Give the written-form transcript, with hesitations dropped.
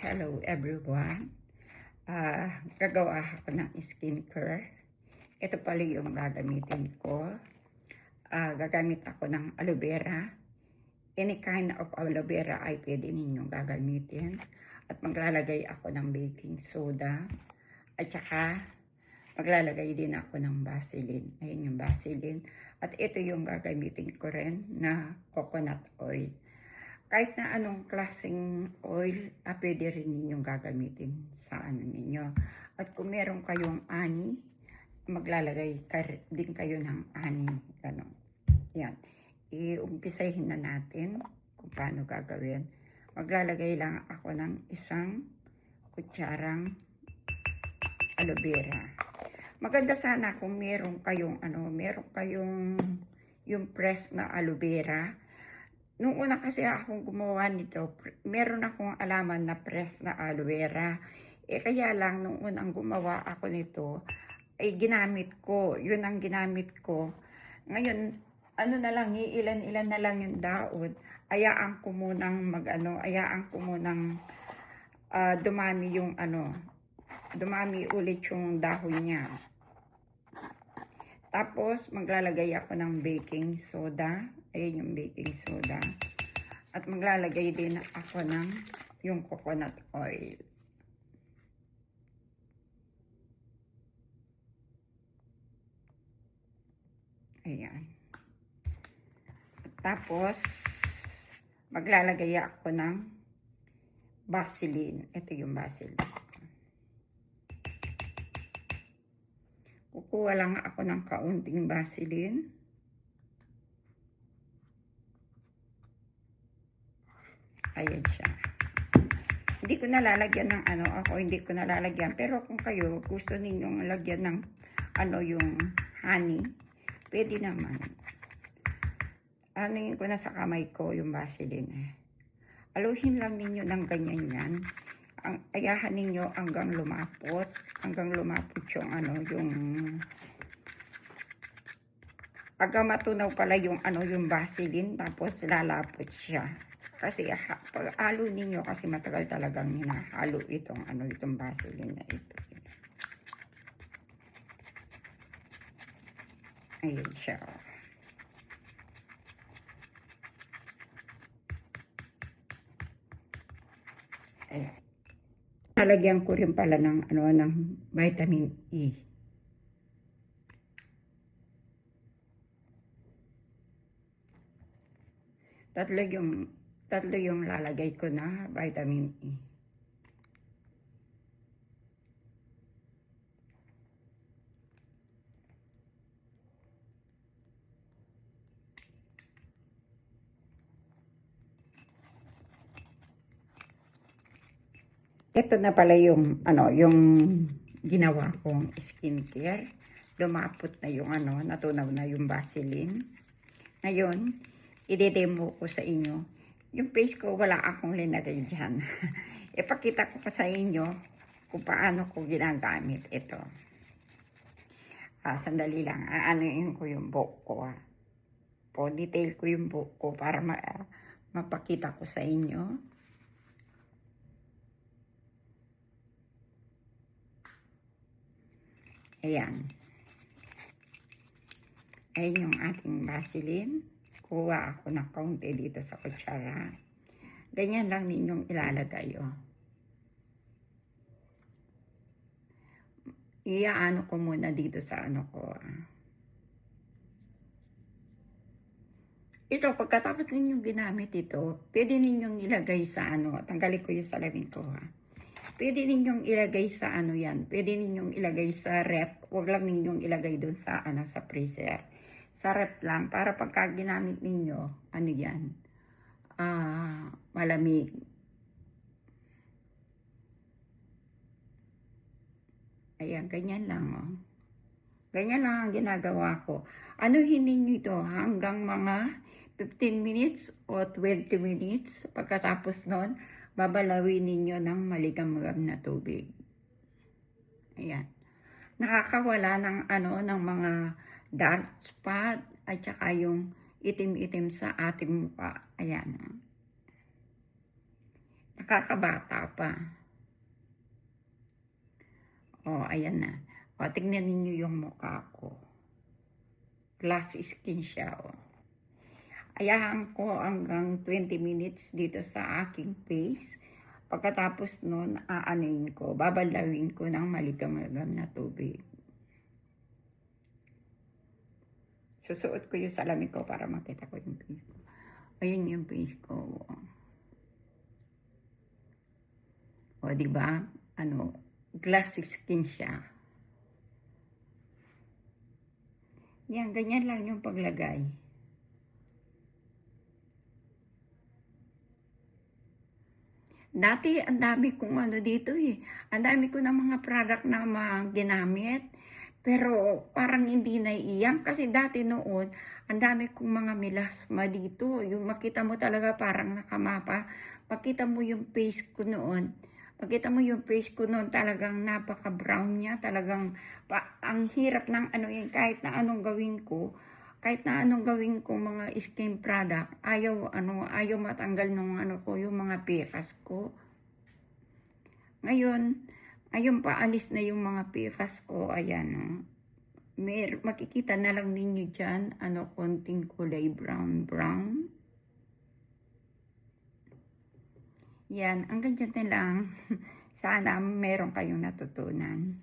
Hello everyone. Gagawa ako ng skincare. Ito pala yung gagamitin ko. Gagamit ako ng aloe vera. Any kind of aloe vera ay pwede ninyong gagamitin. At maglalagay ako ng baking soda. At saka maglalagay din ako ng Vaseline. Ayun yung Vaseline. At ito yung gagamitin ko rin na coconut oil. Kahit na anong klaseng oil, pwede rin ninyong gagamitin sa ano ninyo. At kung meron kayong ani, maglalagay din kayo ng ani. Ganon. Yan. Iumpisahin na natin kung paano gagawin. Maglalagay lang ako ng isang kutsarang aloe vera. Maganda sana kung meron kayong yung press na aloe vera. Nung una kasi akong gumawa nito, meron akong alaman na press na aloe vera. Kaya lang, nung unang gumawa ako nito, ay ginamit ko. Yun ang ginamit ko. Ngayon, ilan-ilan na lang yung daon. Ayaan ko munang dumami ulit yung dahon niya. Tapos, maglalagay ako ng baking soda. Ayan yung baking soda. At maglalagay din ako ng yung coconut oil. Ayan. Tapos, maglalagay ako ng Vaseline. Ito yung Vaseline. Kukuha lang ako ng kaunting Vaseline. Ayan siya. Hindi ko nalalagyan ng hindi ko nalalagyan. Pero kung kayo gusto ninyong lagyan ng yung honey, pwede naman. Anuin ko na sa kamay ko yung Vaseline. Aluhin lang ninyo ng ganyan yan. Ayahan ninyo hanggang lumapot yung hanggang matunaw pala yung yung Vaseline, tapos lalapot siya. Kasi pag halo ninyo, kasi matagal talagang hinahalo itong Vaseline na ito. Ayun siya. Ayan. Lalagyan ko rin pala ng ng vitamin E. Tatlo yung lalagay ko na vitamin E. Ito na pala yung yung ginawa kong skincare. Lumapot na yung natunaw na yung Vaseline. Ngayon, i-demo ko sa inyo. Yung face ko, wala akong linagay dyan. Ipakita ko pa sa inyo kung paano ko ginagamit ito. Sandali lang. Anuin ko yung buhok ko. Detail ko yung buhok ko para mapakita ko sa inyo. Ayan. Ayan yung ating Vaseline. Kuha ako ng kaunti dito sa kutsara. Ganyan lang ninyong ilalagay. Iaano ko muna dito sa ko. Ito, pagkatapos ninyong ginamit ito, pwede ninyong ilagay sa tanggalin ko yung salamin ko Pwede ninyong ilagay sa yan. Pwede ninyong ilagay sa rep. Huwag lang ninyong ilagay doon sa sa freezer. Sa rep lang para pagka ginamit ninyo, yan? Malamig. Ayan, ganyan lang Ganyan lang ang ginagawa ko. Anuhin ninyo ito hanggang mga 15 minutes o 20 minutes. Pagkatapos nun, babalawin ninyo ng maligam-gam na tubig. Ayan. Nakakawala ng ng mga dark spot at saka yung itim-itim sa ating mukha. Ayan. Nakakabata pa. O, ayan na. O, tignan ninyo yung mukha ko. Glass skin siya, o. Ayahan ko hanggang 20 minutes dito sa aking face. Pagkatapos nun, aanuin ko, babalawin ko ng maligam-magam na tubig. Susuot ko yung salamin ko para makita ko yung face ko. Ayun yung face ko. O, diba? Ano, glass skin siya. Yan, ganyan lang yung paglagay. Dati, ang dami kong ano dito eh. Ang dami ko ng mga product na mga ginamit. Pero parang hindi naiiyak kasi dati noon, ang dami kong mga melasma dito. Yung makita mo talaga parang nakamapa. Makita mo yung face ko noon. Makita mo yung face ko noon talagang napaka-brown niya. Talagang ang hirap ng ano yun, kahit na anong gawin ko. Kahit na anong gawin ko mga skin product, ayaw matanggal nung ano ko, yung mga pikas ko. Ngayon, paalis na yung mga pikas ko, ayan, oh. Makikita na lang ninyo dyan, konting kulay brown. Yan, ang ganyan na lang. Sana meron kayong natutunan.